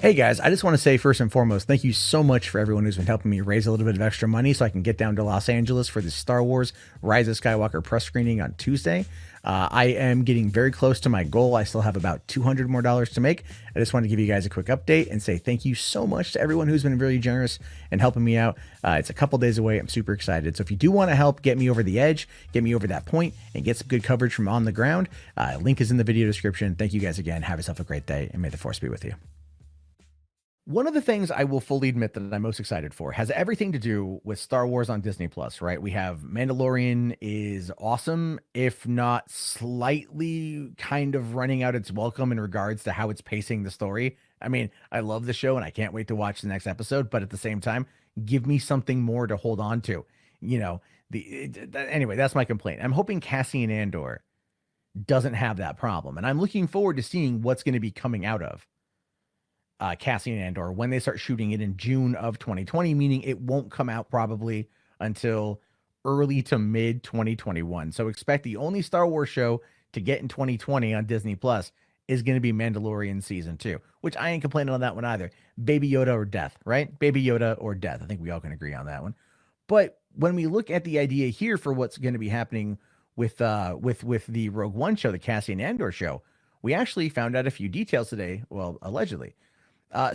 Hey guys, I just want to say first and foremost, thank you so much for everyone who's been helping me raise a little bit of extra money so I can get down to Los Angeles for the Star Wars Rise of Skywalker press screening on Tuesday. I am getting very close to my goal. I still have about $200 more to make. I just wanted to give you guys a quick update and say thank you so much to everyone who's been really generous and helping me out. It's a couple days away. I'm super excited. So if you do want to help get me over the edge, get me over that point, and get some good coverage from on the ground, link is in the video description. Thank you guys again. Have yourself a great day, and may the force be with you. One of the things I will fully admit that I'm most excited for has everything to do with Star Wars on Disney Plus, right? We have Mandalorian is awesome, if not slightly kind of running out its welcome in regards to how it's pacing the story. I mean, I love the show and I can't wait to watch the next episode, but at the same time, give me something more to hold on to. You know, anyway, that's my complaint. I'm hoping Cassian Andor doesn't have that problem, and I'm looking forward to seeing what's going to be coming out of Cassian Andor when they start shooting it in June of 2020, meaning it won't come out probably until early to mid 2021. So expect the only Star Wars show to get in 2020 on Disney Plus is going to be Mandalorian season 2, which I ain't complaining on that one either. Baby Yoda or death, right? Baby Yoda or death. I think we all can agree on that one. But when we look at the idea here for what's going to be happening with the Rogue One show, the Cassian Andor show, we actually found out a few details today. Well, allegedly.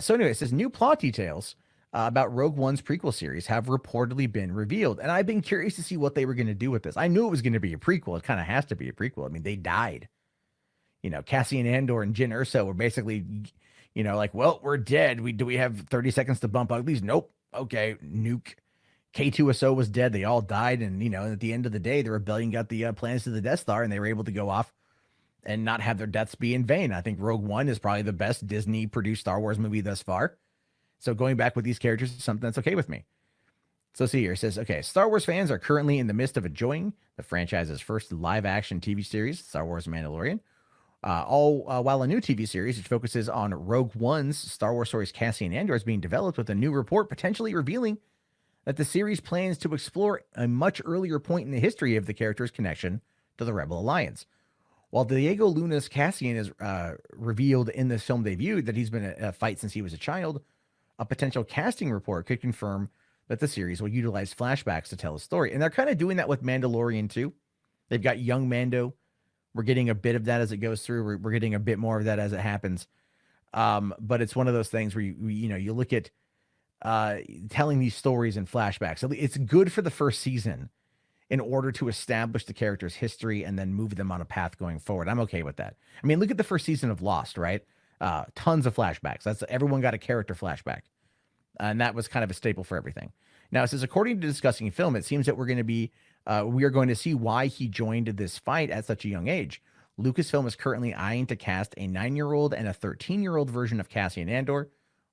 So anyway, it says new plot details about Rogue One's prequel series have reportedly been revealed. And I've been curious to see what they were going to do with this. I knew it was going to be a prequel. It kind of has to be a prequel. I mean, they died. You know, Cassian Andor and Jyn Erso were basically, like, well, we're dead. Do we have 30 seconds to bump uglies? Nope. Okay, nuke. K2SO was dead. They all died. And, at the end of the day, the rebellion got the plans to the Death Star and they were able to go off and not have their deaths be in vain. I think Rogue One is probably the best Disney produced Star Wars movie thus far. So going back with these characters is something that's okay with me. So see here, it says, okay, Star Wars fans are currently in the midst of enjoying the franchise's first live action TV series, Star Wars Mandalorian, while a new TV series which focuses on Rogue One's Star Wars stories Cassian Andor is being developed, with a new report potentially revealing that the series plans to explore a much earlier point in the history of the character's connection to the Rebel Alliance. While Diego Luna's Cassian is revealed in this film debut that he's been a fight since he was a child, a potential casting report could confirm that the series will utilize flashbacks to tell a story. And they're kind of doing that with Mandalorian too. They've got young Mando. We're getting a bit of that as it goes through. We're getting a bit more of that as it happens. But it's one of those things where you look at telling these stories in flashbacks. It's good for the first season in order to establish the character's history and then move them on a path going forward. I'm okay with that. I mean, look at the first season of Lost, right? Tons of flashbacks. Everyone got a character flashback. And that was kind of a staple for everything. Now it says, according to discussing film, it seems that we are going to see why he joined this fight at such a young age. Lucasfilm is currently eyeing to cast a 9-year-old and a 13-year-old version of Cassian Andor.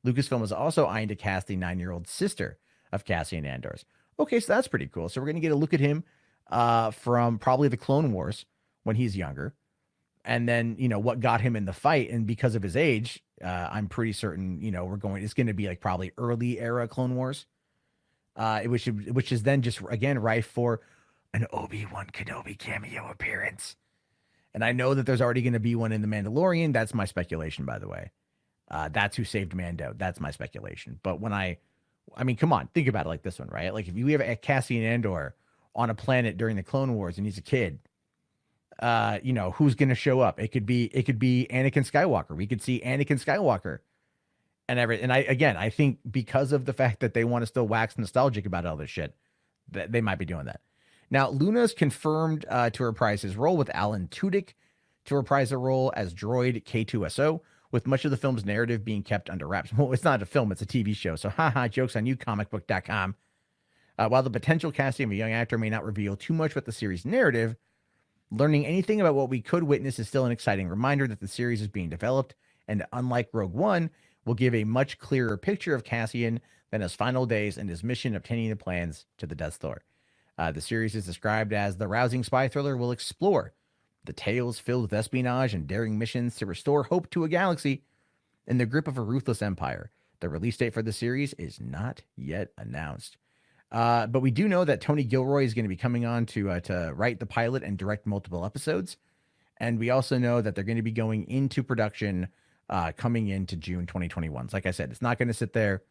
Lucasfilm is also eyeing to cast a 9-year-old sister of Cassian Andor's. Okay, so that's pretty cool. So we're going to get a look at him from probably the Clone Wars when he's younger. And then, what got him in the fight. And because of his age, I'm pretty certain, it's going to be like probably early era Clone Wars, which is then just, again, rife for an Obi-Wan Kenobi cameo appearance. And I know that there's already going to be one in The Mandalorian. That's my speculation, by the way. That's who saved Mando. That's my speculation. But I mean, come on, think about it like this one, right? Like if you have a Cassian Andor on a planet during the Clone Wars and he's a kid, who's going to show up? It could be Anakin Skywalker. We could see Anakin Skywalker and everything. And I think because of the fact that they want to still wax nostalgic about all this shit, that they might be doing that. Now, Luna's confirmed to reprise his role, with Alan Tudyk to reprise the role as droid K2SO, with much of the film's narrative being kept under wraps. Well, it's not a film, it's a TV show. So, haha, jokes on you, comicbook.com. While the potential casting of a young actor may not reveal too much about the series' narrative, learning anything about what we could witness is still an exciting reminder that the series is being developed, and unlike Rogue One, will give a much clearer picture of Cassian than his final days and his mission obtaining the plans to the Death Star. The series is described as the rousing spy thriller will explore the tales filled with espionage and daring missions to restore hope to a galaxy in the grip of a ruthless empire. The release date for the series is not yet announced. But we do know that Tony Gilroy is going to be coming on to write the pilot and direct multiple episodes. And we also know that they're going to be going into production coming into June 2021. So like I said, it's not going to sit there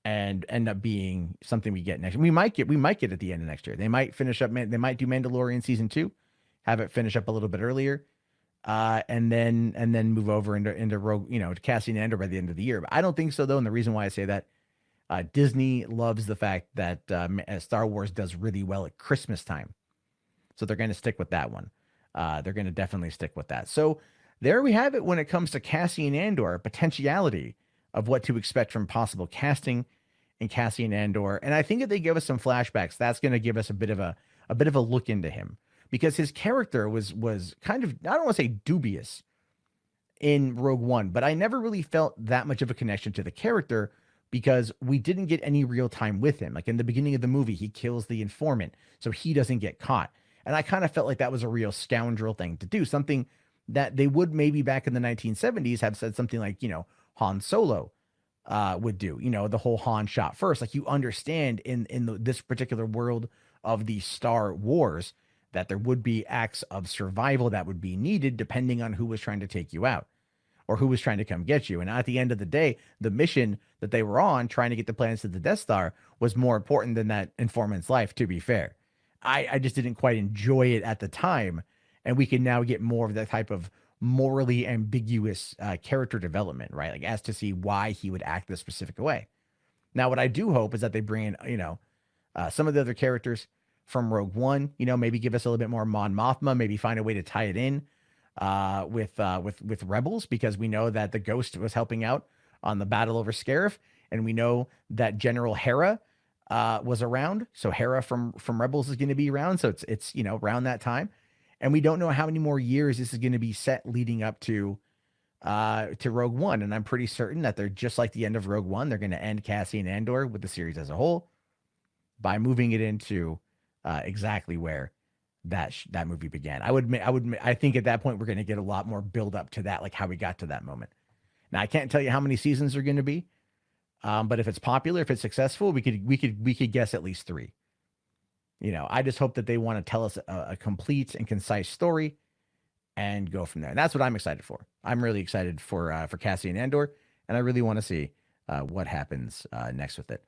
and end up being something we get next. We might get at the end of next year. They might finish up. They might do Mandalorian season 2, have it finish up a little bit earlier, and then move over into Rogue, to Cassian Andor by the end of the year. But I don't think so though. And the reason why I say that, Disney loves the fact that Star Wars does really well at Christmas time, so they're going to stick with that one. They're going to definitely stick with that. So there we have it when it comes to Cassian Andor, potentiality of what to expect from possible casting in Cassian Andor. And I think if they give us some flashbacks, that's going to give us a bit of a look into him, because his character was kind of, I don't want to say dubious in Rogue One, but I never really felt that much of a connection to the character because we didn't get any real time with him. Like in the beginning of the movie, he kills the informant, so he doesn't get caught. And I kind of felt like that was a real scoundrel thing to do, something that they would maybe back in the 1970s have said something like, Han Solo would do, the whole Han shot first. Like you understand in this particular world of the Star Wars that there would be acts of survival that would be needed depending on who was trying to take you out or who was trying to come get you. And at the end of the day, the mission that they were on, trying to get the plans to the Death Star, was more important than that informant's life, to be fair. I just didn't quite enjoy it at the time. And we can now get more of that type of morally ambiguous character development, right? Like as to see why he would act this specific way. Now, what I do hope is that they bring in, some of the other characters from Rogue One, maybe give us a little bit more Mon Mothma, maybe find a way to tie it in with Rebels, because we know that the Ghost was helping out on the battle over Scarif, and we know that General Hera was around. So Hera from Rebels is going to be around. So it's around that time. And we don't know how many more years this is going to be set leading up to Rogue One. And I'm pretty certain that they're just like the end of Rogue One. They're going to end Cassian Andor with the series as a whole by moving it into exactly where that movie began. I think at that point we're going to get a lot more build up to that, like how we got to that moment. Now I can't tell you how many seasons are going to be, but if it's popular, if it's successful, we could guess at least 3. I just hope that they want to tell us a complete and concise story and go from there. And that's what I'm excited for. I'm really excited for Cassian Andor, and I really want to see what happens next with it.